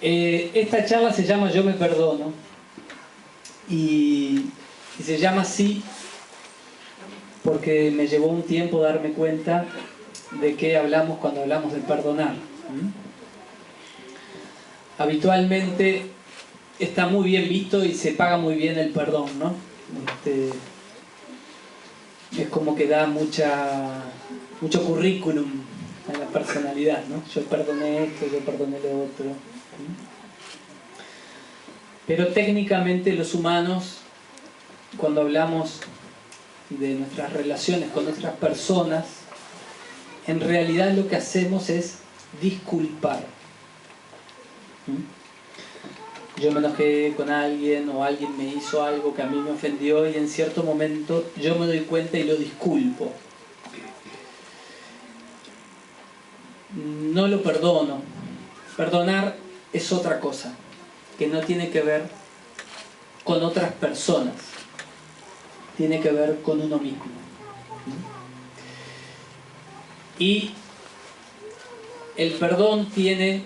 Esta charla se llama Yo me perdono y se llama así porque me llevó un tiempo darme cuenta de qué hablamos cuando hablamos de perdonar. Habitualmente está muy bien visto y se paga muy bien el perdón, ¿no? Es como que da mucho currículum a la personalidad, ¿no? Yo perdoné esto, yo perdoné lo otro. Pero técnicamente los humanos, cuando hablamos de nuestras relaciones con otras personas, en realidad lo que hacemos es disculpar. Yo me enojé con alguien o alguien me hizo algo que a mí me ofendió y en cierto momento yo me doy cuenta y lo disculpo. No lo perdono. Perdonar es otra cosa, que no tiene que ver con otras personas, tiene que ver con uno mismo. Y el perdón tiene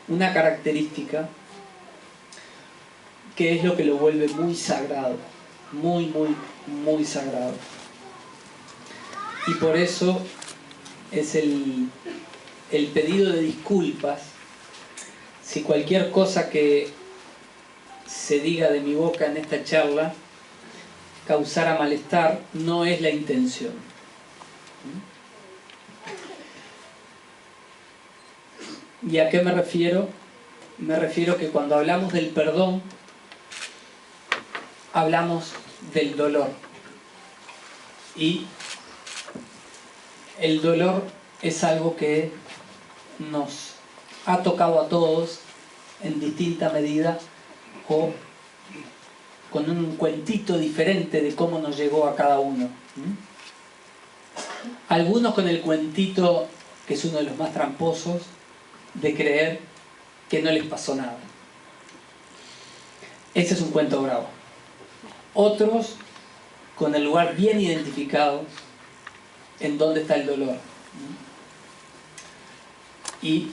una característica que es lo que lo vuelve muy sagrado, muy sagrado. Y por eso es el pedido de disculpas. Si cualquier cosa que se diga de mi boca en esta charla causara malestar, no es la intención. ¿Y a qué me refiero? Me refiero que cuando hablamos del perdón, hablamos del dolor. Y el dolor es algo que nos ha tocado a todos en distinta medida o con un cuentito diferente de cómo nos llegó a cada uno. Algunos con el cuentito, que es uno de los más tramposos, de creer que no les pasó nada. Ese es un cuento bravo. Otros con el lugar bien identificado en dónde está el dolor. Y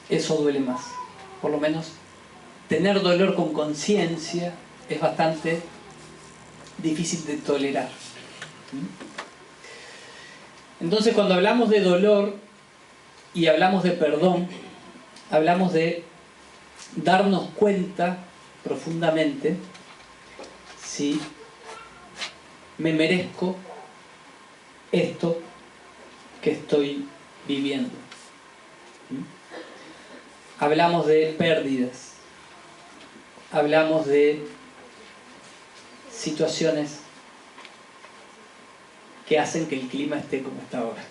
eso duele más. Por lo menos tener dolor con conciencia es bastante difícil de tolerar. Entonces, cuando hablamos de dolor y hablamos de perdón, hablamos de darnos cuenta profundamente si me merezco esto que estoy viviendo. Hablamos de pérdidas, hablamos de situaciones que hacen que el clima esté como está ahora.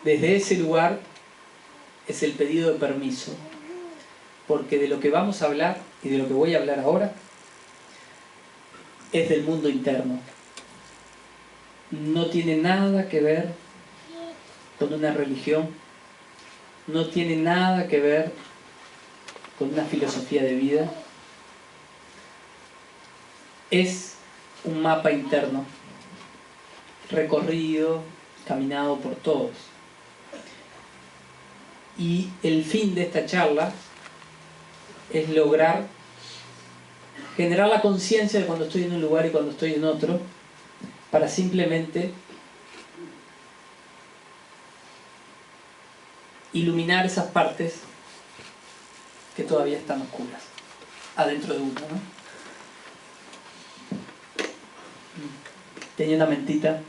Desde ese lugar es el pedido de permiso, porque de lo que vamos a hablar y de lo que voy a hablar ahora es del mundo interno. No tiene nada que ver con una religión, no tiene nada que ver con una filosofía de vida. Es un mapa interno, recorrido, caminado por todos. Y el fin de esta charla es lograr generar la conciencia de cuando estoy en un lugar y cuando estoy en otro, para simplemente iluminar esas partes que todavía están oscuras, adentro de uno, ¿no? Tenía una mentita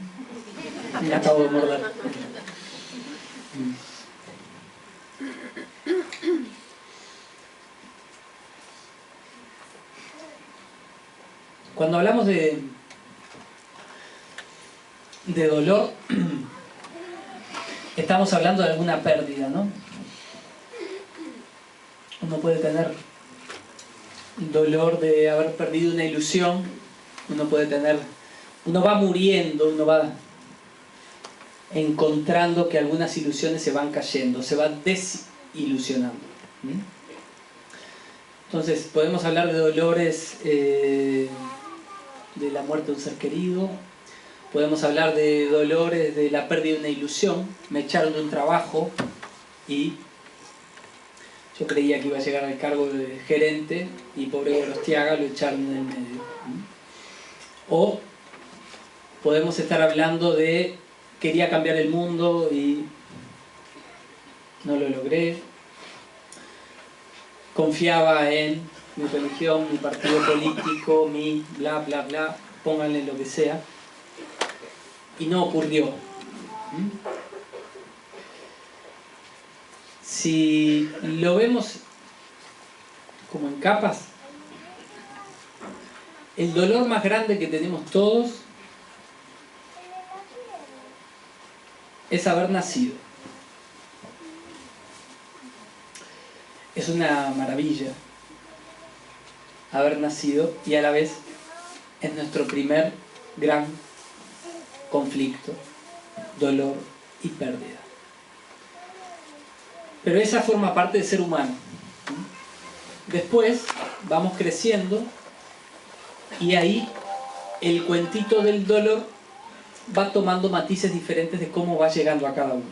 y me acabo de morder. Cuando hablamos de dolor, estamos hablando de alguna pérdida, ¿no? Uno puede tener dolor de haber perdido una ilusión, uno va muriendo, uno va encontrando que algunas ilusiones se van cayendo, se van desilusionando. Entonces podemos hablar de dolores de la muerte de un ser querido, Podemos hablar de dolores, de la pérdida de una ilusión. Me echaron de un trabajo y yo creía que iba a llegar al cargo de gerente y pobre Gorostiaga lo echaron en el medio. O podemos estar hablando de quería cambiar el mundo y no lo logré. Confiaba en mi religión, mi partido político, mi bla bla bla, pónganle lo que sea. Y no ocurrió. Si lo vemos como en capas, el dolor más grande que tenemos todos es haber nacido. Es una maravilla haber nacido y a la vez es nuestro primer gran conflicto, dolor y pérdida. Pero esa forma parte del ser humano. Después vamos creciendo y ahí el cuentito del dolor va tomando matices diferentes de cómo va llegando a cada uno.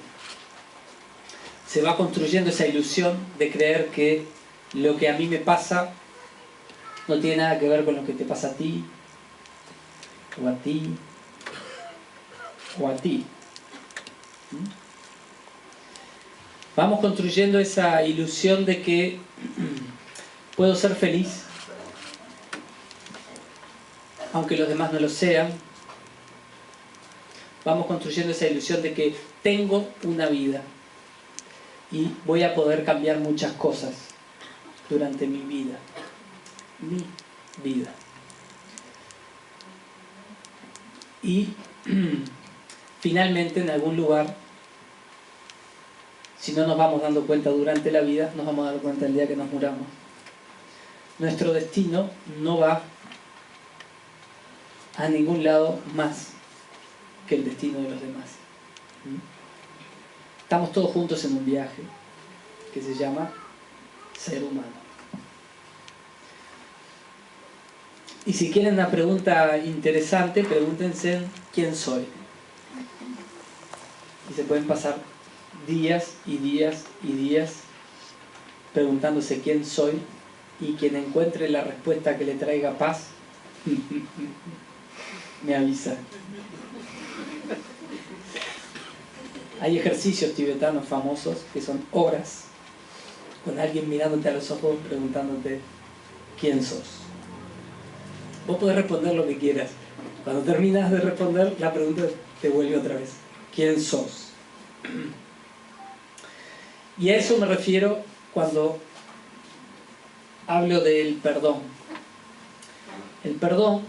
Se va construyendo esa ilusión de creer que lo que a mí me pasa no tiene nada que ver con lo que te pasa a ti, o a ti, o a ti. Vamos construyendo esa ilusión de que puedo ser feliz, aunque los demás no lo sean. Vamos construyendo esa ilusión de que tengo una vida y voy a poder cambiar muchas cosas durante mi vida. Mi vida. Y finalmente en algún lugar, si no nos vamos dando cuenta durante la vida, nos vamos a dar cuenta el día que nos muramos. Nuestro destino no va a ningún lado más que el destino de los demás. Estamos todos juntos en un viaje que se llama ser humano. Y si quieren una pregunta interesante, pregúntense ¿quién soy? Y se pueden pasar días y días y días preguntándose quién soy, y quien encuentre la respuesta que le traiga paz me avisa. Hay ejercicios tibetanos famosos que son horas con alguien mirándote a los ojos preguntándote quién sos. Vos podés responder lo que quieras. Cuando terminas de responder, la pregunta te vuelve otra vez. ¿Quién sos? Y a eso me refiero cuando hablo del perdón. El perdón,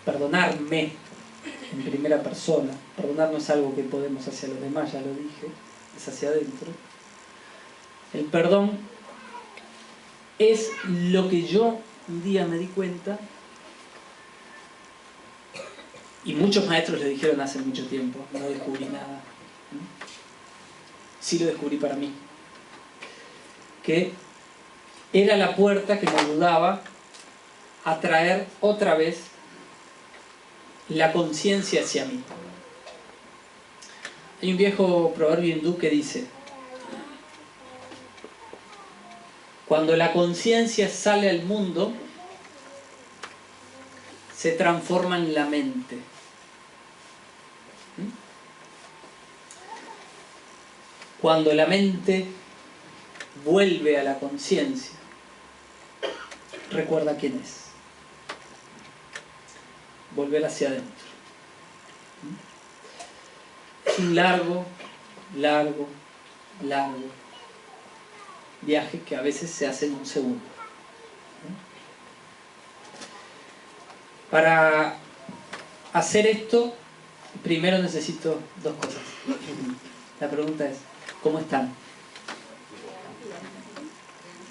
perdonarme en primera persona. Perdonar no es algo que podemos hacia los demás, ya lo dije, es hacia adentro. El perdón es lo que yo un día me di cuenta, y muchos maestros lo dijeron hace mucho tiempo, no descubrí nada. Sí lo descubrí para mí. Que era la puerta que me ayudaba a traer otra vez la conciencia hacia mí. Hay un viejo proverbio hindú que dice: cuando la conciencia sale al mundo, se transforma en la mente. Cuando la mente vuelve a la conciencia, recuerda quién es. Volver hacia adentro. Es un largo viaje que a veces se hace en un segundo. Para hacer esto, primero necesito dos cosas. La pregunta es: ¿cómo están?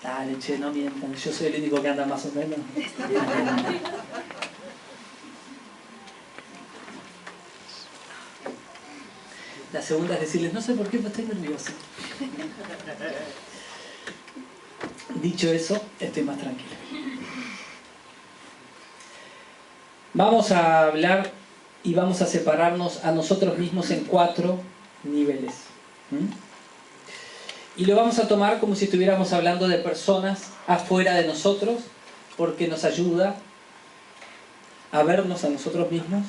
Dale, che, no mientan. Yo soy el único que anda más o menos. La segunda es decirles: no sé por qué, pero estoy nervioso. Dicho eso, estoy más tranquilo. Vamos a hablar y vamos a separarnos a nosotros mismos en 4 niveles. Y lo vamos a tomar como si estuviéramos hablando de personas afuera de nosotros, porque nos ayuda a vernos a nosotros mismos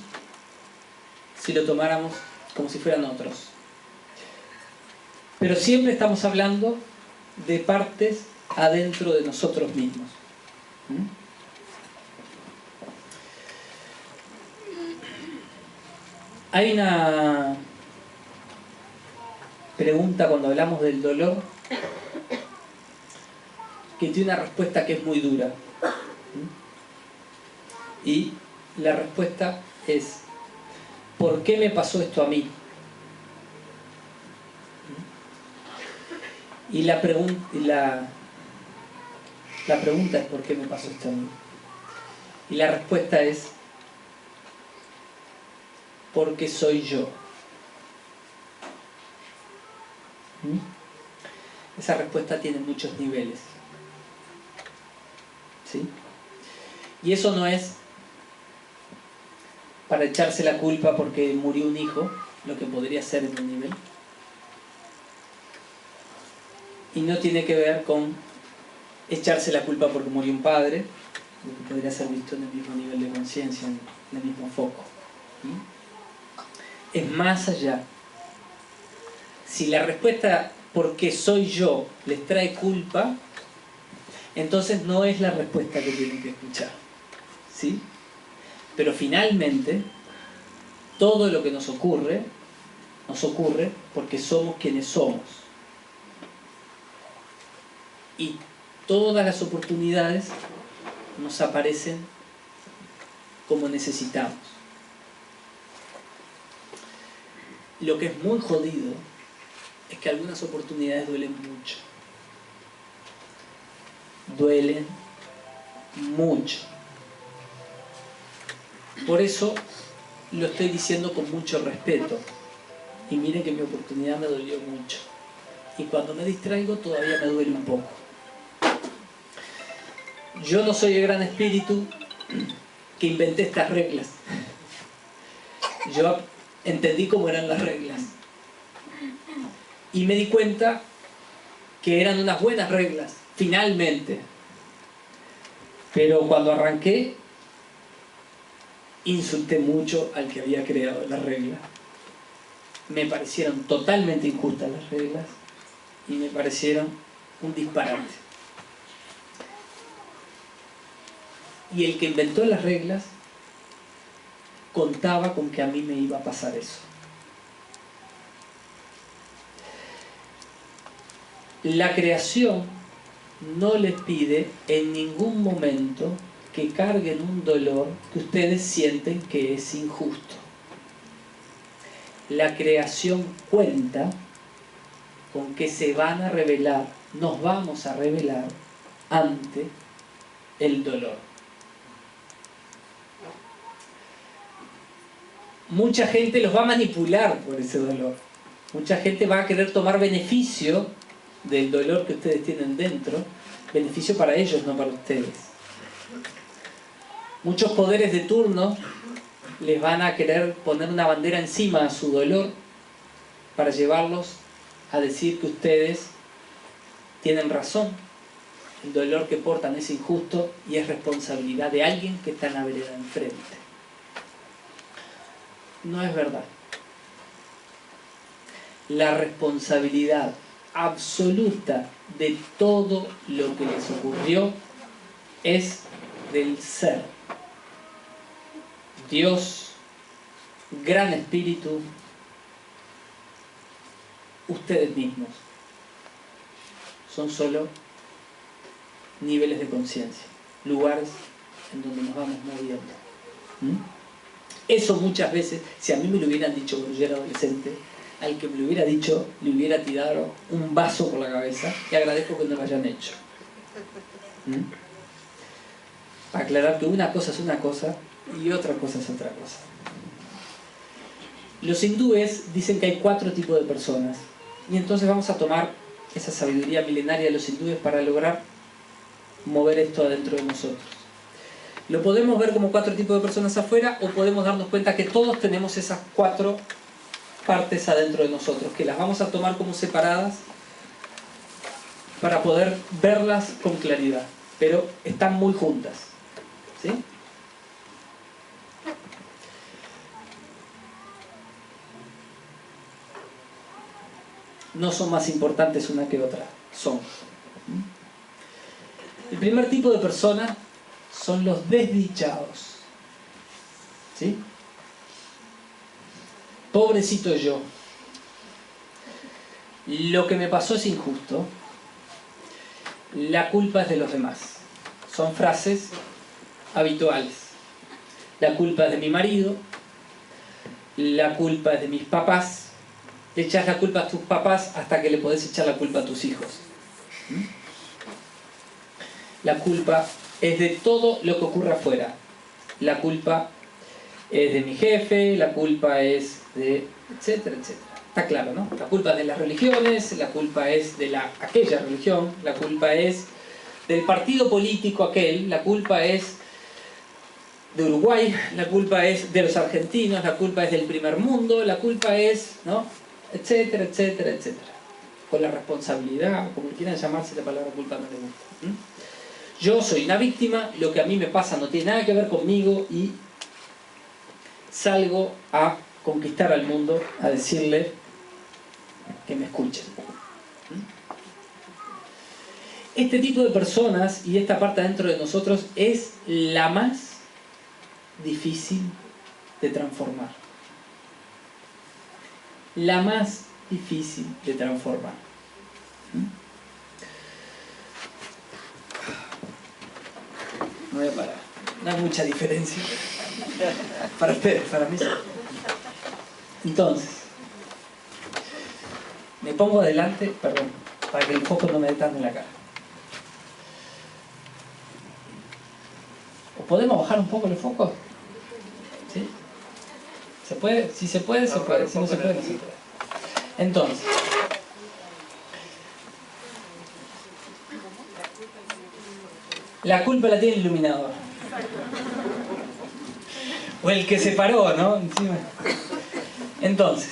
si lo tomáramos como si fueran otros. Pero siempre estamos hablando de partes adentro de nosotros mismos. Hay una pregunta cuando hablamos del dolor que tiene una respuesta que es muy dura. Y la respuesta es: ¿por qué me pasó esto a mí? Y la pregunta es: ¿por qué me pasó esto a mí? Y la respuesta es: porque soy yo. Esa respuesta tiene muchos niveles. ¿Sí? Y eso no es para echarse la culpa porque murió un hijo, lo que podría ser en un nivel. Y no tiene que ver con echarse la culpa porque murió un padre, lo que podría ser visto en el mismo nivel de conciencia, en el mismo foco. Es más allá. Si la respuesta porque soy yo les trae culpa, entonces no es la respuesta que tienen que escuchar. ¿Sí? Pero finalmente, todo lo que nos ocurre porque somos quienes somos. Y todas las oportunidades nos aparecen como necesitamos. Lo que es muy jodido es que algunas oportunidades duelen mucho. Duelen mucho. Por eso lo estoy diciendo con mucho respeto. Y miren que mi oportunidad me dolió mucho. Y cuando me distraigo todavía me duele un poco. Yo no soy el gran espíritu que inventé estas reglas. Yo entendí cómo eran las reglas. Y me di cuenta que eran unas buenas reglas, finalmente. Pero cuando arranqué, insulté mucho al que había creado las reglas. Me parecieron totalmente injustas las reglas y me parecieron un disparate. Y el que inventó las reglas contaba con que a mí me iba a pasar eso. La creación no les pide en ningún momento que carguen un dolor que ustedes sienten que es injusto. La creación cuenta con que se van a revelar, nos vamos a revelar ante el dolor. Mucha gente los va a manipular por ese dolor. Mucha gente va a querer tomar beneficio del dolor que ustedes tienen dentro, beneficio para ellos, no para ustedes. Muchos poderes de turno les van a querer poner una bandera encima a su dolor para llevarlos a decir que ustedes tienen razón. El dolor que portan es injusto y es responsabilidad de alguien que está en la vereda enfrente. No es verdad. La responsabilidad absoluta de todo lo que les ocurrió es del ser. Dios, gran espíritu, ustedes mismos. Son solo niveles de conciencia, lugares en donde nos vamos moviendo. Eso muchas veces, si a mí me lo hubieran dicho cuando yo era adolescente, al que me lo hubiera dicho, le hubiera tirado un vaso por la cabeza, y agradezco que no lo hayan hecho. Para aclarar que una cosa es una cosa y otra cosa es otra cosa. Los hindúes dicen que hay 4 tipos de personas, y entonces vamos a tomar esa sabiduría milenaria de los hindúes para lograr mover esto adentro de nosotros. Lo podemos ver como 4 tipos de personas afuera, o podemos darnos cuenta que todos tenemos esas 4 partes adentro de nosotros, que las vamos a tomar como separadas para poder verlas con claridad, pero están muy juntas, ¿sí? No son más importantes una que otra, son. El primer tipo de persona son los desdichados, ¿sí? Pobrecito yo. Lo que me pasó es injusto. La culpa es de los demás. Son frases habituales. La culpa es de mi marido. La culpa es de mis papás. Le echas la culpa a tus papás hasta que le podés echar la culpa a tus hijos. La culpa es de todo lo que ocurre afuera. La culpa es de mi jefe, la culpa es de... etcétera, etcétera. Está claro, ¿no? La culpa es de las religiones, la culpa es de aquella religión, la culpa es del partido político aquel, la culpa es de Uruguay, la culpa es de los argentinos, la culpa es del primer mundo, la culpa es, ¿no? Etcétera, etcétera, etcétera. Con la responsabilidad, como quieran llamarse, la palabra culpa no le gusta. Yo soy una víctima, lo que a mí me pasa no tiene nada que ver conmigo y salgo a conquistar al mundo, a decirle que me escuchen. Este tipo de personas y esta parte dentro de nosotros es la más difícil de transformar. La más difícil de transformar. No voy a parar. No hay mucha diferencia. Para ustedes, para mí sí. Entonces, me pongo adelante, perdón, para que el foco no me dé tanto en la cara. ¿O podemos bajar un poco el foco? ¿Sí? ¿Se puede? Si se puede, se puede. Si no se puede, no se puede. Entonces, la culpa la tiene el iluminador. O el que se paró, ¿no? Encima. Entonces,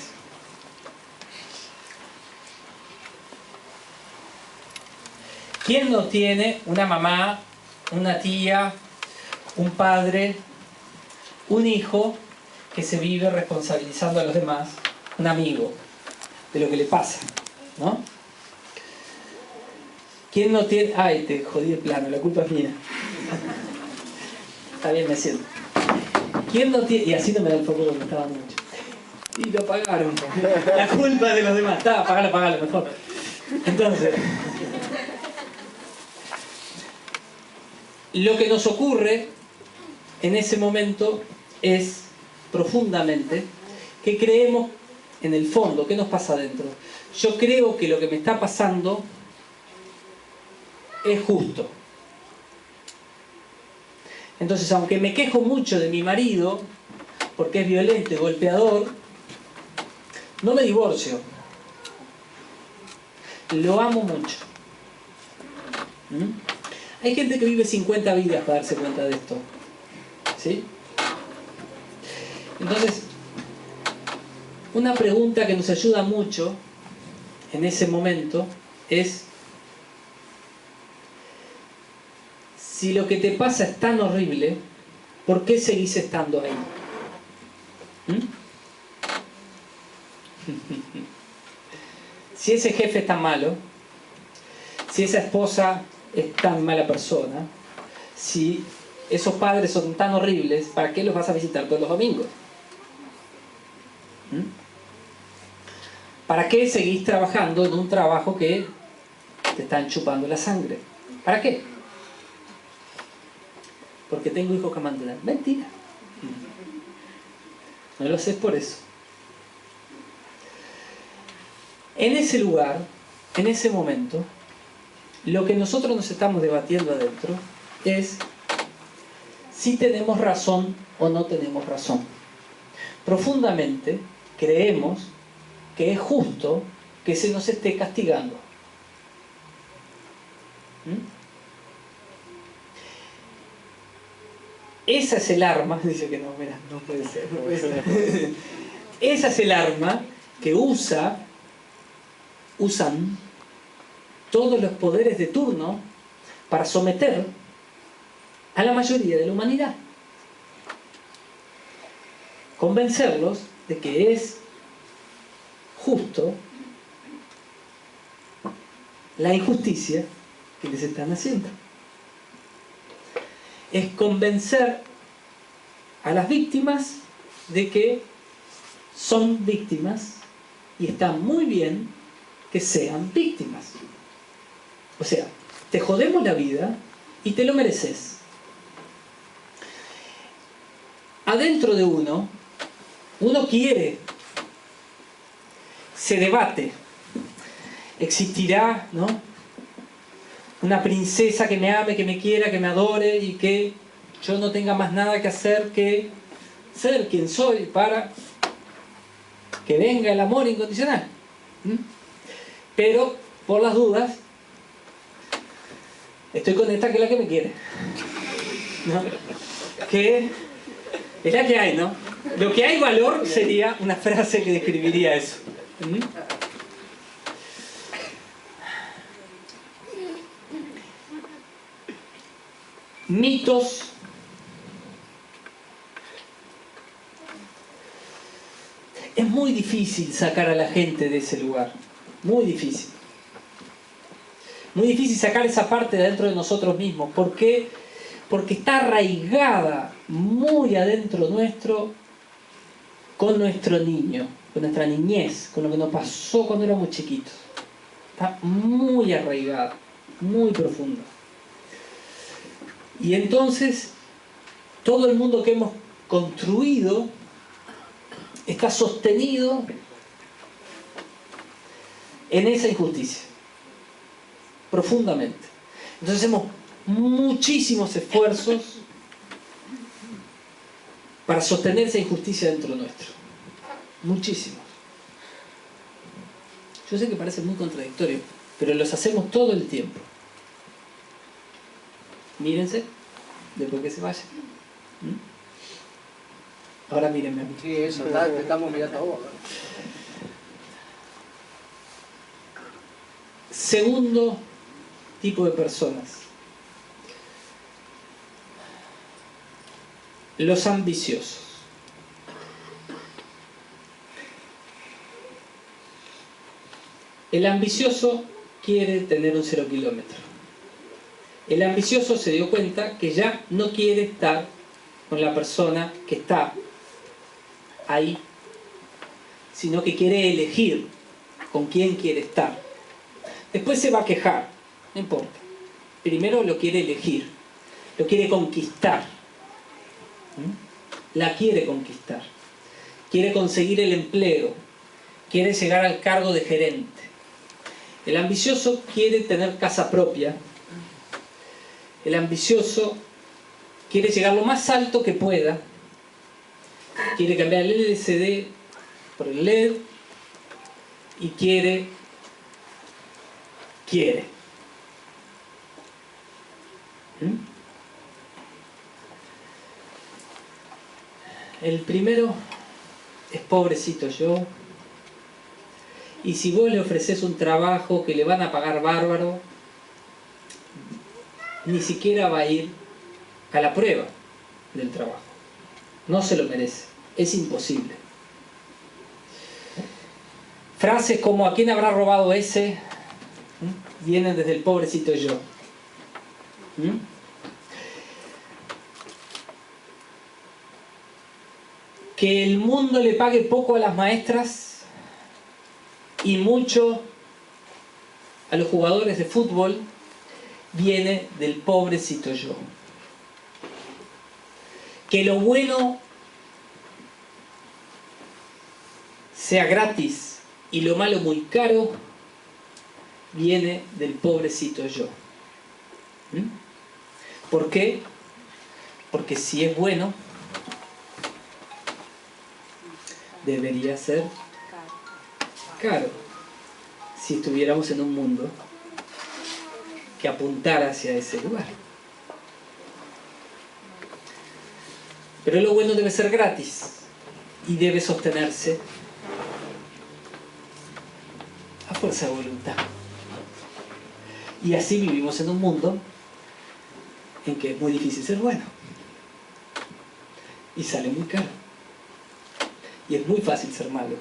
¿quién no tiene una mamá, una tía, un padre, un hijo que se vive responsabilizando a los demás, un amigo, de lo que le pasa, ¿no? ¿Quién no tiene...? Ay, te jodí el plano, la culpa es mía. Está bien, me siento. ¿Quién no tiene...? Y así no me da el foco porque me está dando mucho. Y lo apagaron. La culpa es de los demás. Está, apagalo, mejor. Entonces, lo que nos ocurre en ese momento es profundamente que creemos en el fondo. ¿Qué nos pasa adentro? Yo creo que lo que me está pasando es justo. Entonces, aunque me quejo mucho de mi marido porque es violento y golpeador, no me divorcio. Lo amo mucho. Hay gente que vive 50 vidas para darse cuenta de esto. ¿Sí? Entonces, una pregunta que nos ayuda mucho en ese momento es: si lo que te pasa es tan horrible, ¿por qué seguís estando ahí? Si ese jefe es tan malo, si esa esposa es tan mala persona, si esos padres son tan horribles, ¿para qué los vas a visitar todos los domingos? ¿Para qué seguís trabajando en un trabajo que te están chupando la sangre? ¿Para qué? Porque tengo hijos que mantener. Mentira. No lo haces por eso. En ese lugar, en ese momento, lo que nosotros nos estamos debatiendo adentro es si tenemos razón o no tenemos razón. Profundamente creemos que es justo que se nos esté castigando. Esa es el arma, dice que no, mira, no puede ser, no puede ser. Esa es el arma que usan todos los poderes de turno para someter a la mayoría de la humanidad. Convencerlos de que es justo la injusticia que les están haciendo. Es convencer a las víctimas de que son víctimas y está muy bien que sean víctimas. O sea, te jodemos la vida y te lo mereces. Adentro de uno quiere, se debate. Existirá, ¿no?, una princesa que me ame, que me quiera, que me adore y que yo no tenga más nada que hacer que ser quien soy para que venga el amor incondicional. Pero, por las dudas, estoy con esta que es la que me quiere, ¿no? Que es la que hay, ¿no? Lo que hay valor sería una frase que describiría eso. Mitos es muy difícil sacar a la gente de ese lugar, muy difícil sacar esa parte de adentro de nosotros mismos. ¿Por qué? Porque está arraigada muy adentro nuestro con nuestro niño, con nuestra niñez, con lo que nos pasó cuando éramos chiquitos. Está muy arraigada, muy profunda. Y entonces, todo el mundo que hemos construido está sostenido en esa injusticia, profundamente. Entonces hacemos muchísimos esfuerzos para sostener esa injusticia dentro nuestro. Muchísimos. Yo sé que parece muy contradictorio, pero los hacemos todo el tiempo. Mírense, después que se vayan. Ahora mírenme a mí. Sí, eso, te estamos mirando a vos. Segundo tipo de personas. Los ambiciosos. El ambicioso quiere tener un 0 kilómetro. El ambicioso se dio cuenta que ya no quiere estar con la persona que está ahí, sino que quiere elegir con quién quiere estar. Después se va a quejar, no importa. Primero lo quiere elegir, lo quiere conquistar. La quiere conquistar. Quiere conseguir el empleo, quiere llegar al cargo de gerente. El ambicioso quiere tener casa propia. El ambicioso quiere llegar lo más alto que pueda. Quiere cambiar el LCD por el LED. Y quiere. El primero es pobrecito yo. Y si vos le ofreces un trabajo que le van a pagar bárbaro, ni siquiera va a ir a la prueba del trabajo. No se lo merece. Es imposible. Frases como ¿a quién habrá robado ese? Vienen desde el pobrecito yo. Que el mundo le pague poco a las maestras y mucho a los jugadores de fútbol viene del pobrecito yo. Que lo bueno sea gratis y lo malo muy caro viene del pobrecito yo. ¿Por qué? Porque si es bueno, debería ser caro. Si estuviéramos en un mundo que apuntara hacia ese lugar. Pero lo bueno debe ser gratis y debe sostenerse a fuerza de voluntad. Y así vivimos en un mundo en que es muy difícil ser bueno. Y sale muy caro. Y es muy fácil ser malo.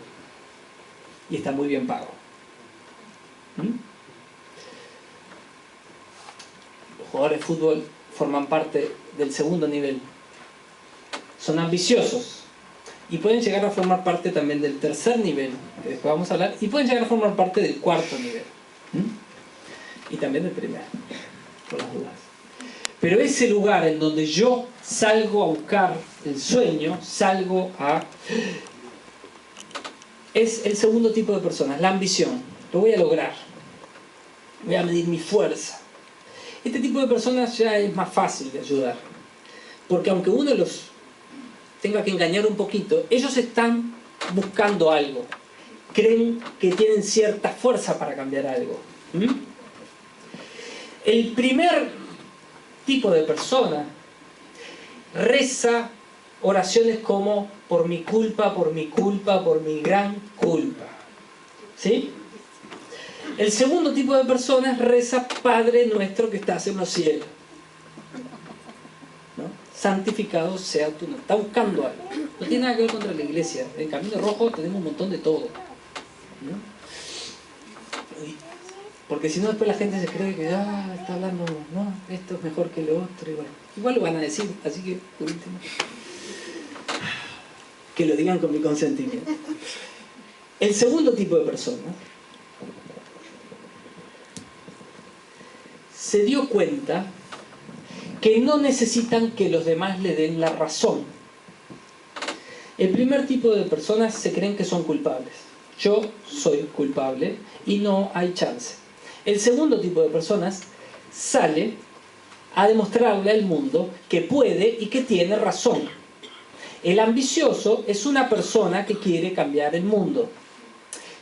Y está muy bien pago. Los jugadores de fútbol forman parte del segundo nivel. Son ambiciosos. Y pueden llegar a formar parte también del tercer nivel, que después vamos a hablar. Y pueden llegar a formar parte del cuarto nivel. Y también del primero, por las dudas. Pero ese lugar en donde yo salgo a buscar el sueño, es el segundo tipo de personas, la ambición. Lo voy a lograr. Voy a medir mi fuerza. Este tipo de personas ya es más fácil de ayudar. Porque aunque uno los tenga que engañar un poquito, ellos están buscando algo. Creen que tienen cierta fuerza para cambiar algo. El primer tipo de persona reza oraciones como por mi culpa, por mi culpa, por mi gran culpa. ¿Sí? El segundo tipo de personas reza Padre nuestro que estás en los cielos. ¿No? Santificado sea tu nombre. Está buscando algo. No tiene nada que ver contra la iglesia. En Camino Rojo tenemos un montón de todo. ¿No? Porque si no después la gente se cree que está hablando, no, esto es mejor que lo otro. Y bueno, igual lo van a decir, así que por último, que lo digan con mi consentimiento. El segundo tipo de persona se dio cuenta que no necesitan que los demás le den la razón. El primer tipo de personas se creen que son culpables. Yo soy culpable y no hay chance. El segundo tipo de personas sale a demostrarle al mundo que puede y que tiene razón. El ambicioso es una persona que quiere cambiar el mundo,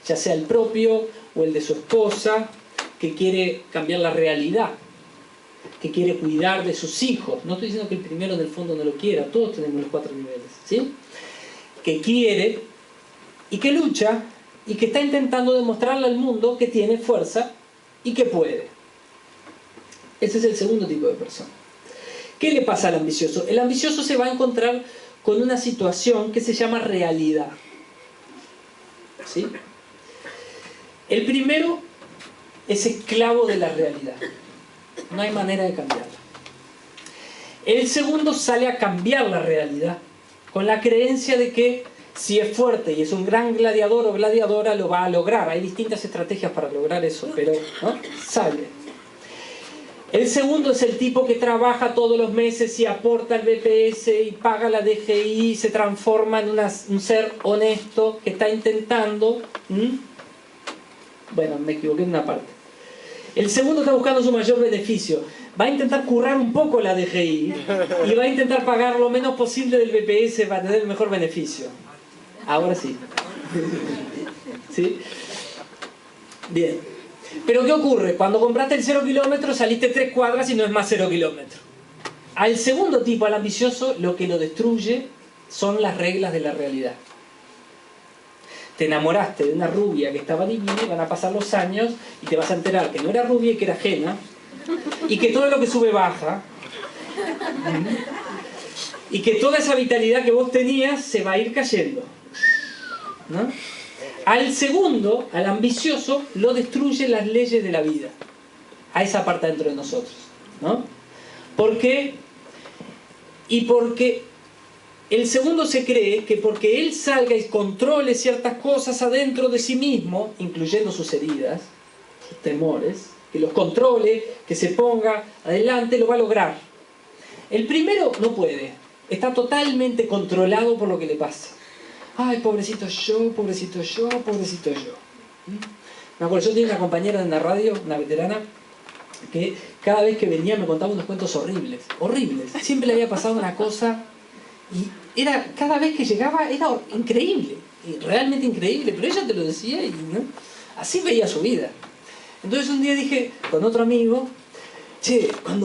ya sea el propio o el de su esposa, que quiere cambiar la realidad, que quiere cuidar de sus hijos. No estoy diciendo que el primero en el fondo no lo quiera, todos tenemos los 4 niveles, ¿sí? Que quiere y que lucha y que está intentando demostrarle al mundo que tiene fuerza y que puede. Ese es el segundo tipo de persona. ¿Qué le pasa al ambicioso? El ambicioso se va a encontrar con una situación que se llama realidad. ¿Sí? El primero es esclavo de la realidad. No hay manera de cambiarla. El segundo sale a cambiar la realidad con la creencia de que si es fuerte y es un gran gladiador o gladiadora, lo va a lograr. Hay distintas estrategias para lograr eso, pero ¿no? Sale. El segundo es el tipo que trabaja todos los meses y aporta el BPS y paga la DGI, se transforma en un ser honesto que está intentando... Bueno, me equivoqué en una parte. El segundo está buscando su mayor beneficio. Va a intentar currar un poco la DGI y va a intentar pagar lo menos posible del BPS para tener el mejor beneficio. Ahora sí. ¿Sí? Bien. Pero ¿qué ocurre? Cuando compraste el 0 kilómetros saliste 3 cuadras y no es más 0 kilómetros. Al segundo tipo, al ambicioso, lo que lo destruye son las reglas de la realidad. Te enamoraste de una rubia que estaba divina y van a pasar los años y te vas a enterar que no era rubia y que era ajena y que todo lo que sube baja y que toda esa vitalidad que vos tenías se va a ir cayendo, ¿no? Al segundo, al ambicioso, lo destruyen las leyes de la vida. A esa parte dentro de nosotros, ¿no? ¿Por qué? Y porque el segundo se cree que porque él salga y controle ciertas cosas adentro de sí mismo, incluyendo sus heridas, sus temores, que los controle, que se ponga adelante, lo va a lograr. El primero no puede. Está totalmente controlado por lo que le pasa. Ay, pobrecito yo, pobrecito yo, pobrecito yo. Me acuerdo, yo tenía una compañera en la radio, una veterana, que cada vez que venía me contaba unos cuentos horribles. Horribles. Siempre le había pasado una cosa y era, cada vez que llegaba era increíble. Realmente increíble. Pero ella te lo decía y ¿no? Así veía su vida. Entonces un día dije con otro amigo, che, cuando